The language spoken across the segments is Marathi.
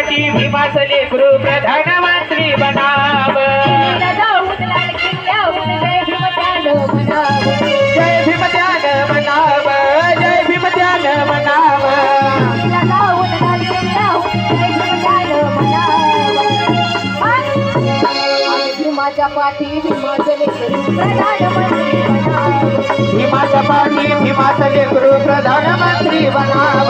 पाठी भीमाचले गुरु प्रधानमंत्री बनाव जय भीम त्याग बनाव जय भीम त्याग बनाव भीमाच्या पाठी भीमाचले गुरु प्रधानमंत्री बनाव भीमाच्या पाठी भीमाचले गुरु प्रधानमंत्री बनाव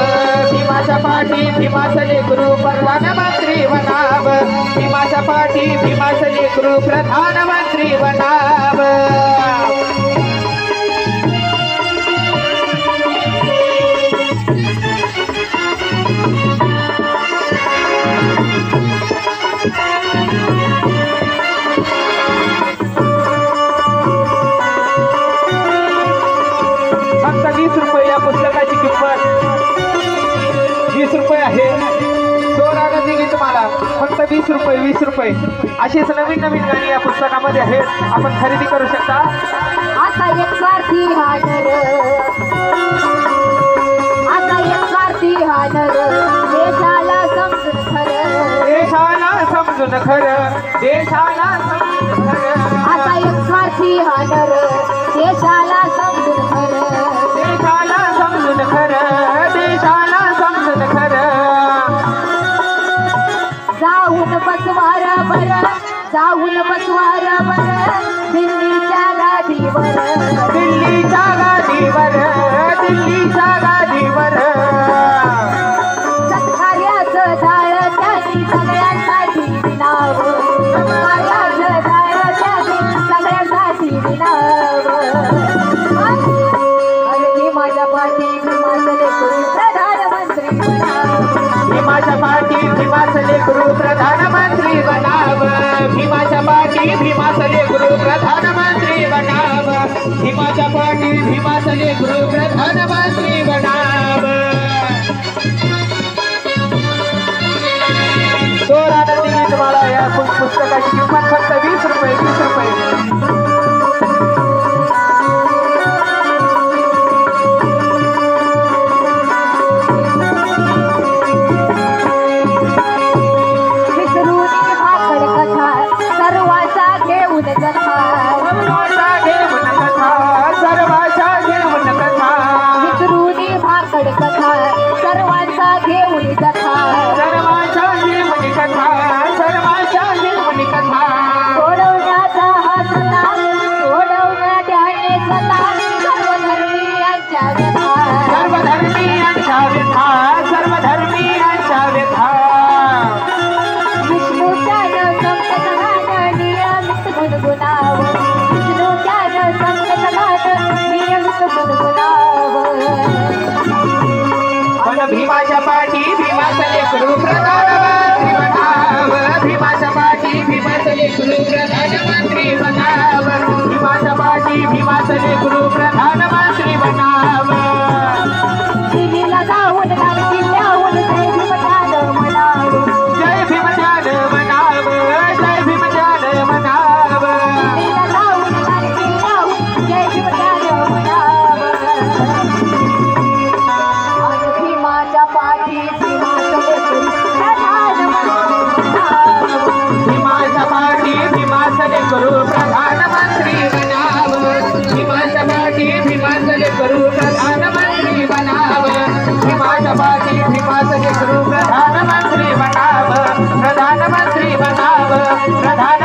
भीमाच्या पाठी भीमाचले गुरु प्रधानमंत्री बनाव भीमाच्या पाठी भीमाचले गुरु प्रधानमंत्री बनाव फक्त 20 रुपये या पुस्तकाची किंमत 20 रुपये आहे. दोरागती गीत तुम्हाला फक्त 20 रुपये अशीच नवीन नवीन गाणी या पुस्तकामध्ये आहेत. आपण खरेदी करू शकता. आता एक स्वार्थी हा नर देशाला समजून खरं देशाला समजून खरं देशाला समजून खरं आता एक स्वार्थी हा नर देशाला समजून खरं देशाला समजून खरं देशाला समजून खरं जाऊन बसवार बर दिल्लीच्या गादीवर दिल्लीच्या गादीवर दिल्लीच्या गादीवर सत्कार्याचं जाळ त्यांनी सगळ्यांसाठी विणाव सत्कार्याचं जाळ त्यांनी सगळ्यांसाठी विणाव अरे भीमाच्या पाठी भीमाचले गुरु प्रधानमंत्री बनाव भीमाच्या पाठी भीमाचले गुरु प्रधानमंत्री बनाव भीमाच्या पाठी भीमाचले गुरु प्रधानमंत्री बनाव भीमाच्या पाठी भीमाचले गुरु प्रधानमंत्री बनाव दोरानंदी गीत तुम्हाला या पुस्तकाची किंमत फक्त 20 रुपये सर्वांचा घेऊन कथा सर्वांचा घेऊन कथा सर्वांचा घेऊन कथा विसरूनी भाकड कथा सर्वांचा घेऊन कथा सर्वांचा घेऊन कथा सर्वांचा घेऊन कथा सोडवण्याचा हा सता सोडवण्याने स्वतः सर्वधर्मीयांच्या व्यथा सर्वधर्मीयांच्या व्यथा सर्वधर्मीयांच्या व्यथा विष्णूच्या संकटघात नियमित गुणगुणाव विष्णूच्या संकटघात नियमित गुणगुणाव पण भीमाच्या पाठी भीमाचले गुरु प्रधानमंत्री बनाव भीमाच्या पाठी भीमाचले गुरु प्रधानमंत्री बनाव भीमाच्या पाठी भीमाचले गुरु प्रधानमंत्री बनाव दिल्लीला जाऊन लाल किल्ल्याहून जय भीम ध्यान म्हणाव जय भीम ध्यान म्हणाव जय भीम ध्यान म्हणाव दिल्लीला जाऊन लाल किल्ल्याहून जय भीम ध्यान म्हणाव आणि भीमाच्या पाठी भीमाचले गुरु प्रधानमंत्री बनाव भीमाच्या पाठी भीमाचले गुरु प्रधानमंत्री बनाव भीमाच्या पाठी भीमाचले गुरु प्रधानमंत्री बनाव भीमाच्या पाठी भीमाचले गुरु प्रधानमंत्री बनाव प्रधानमंत्री बनाव प्रधान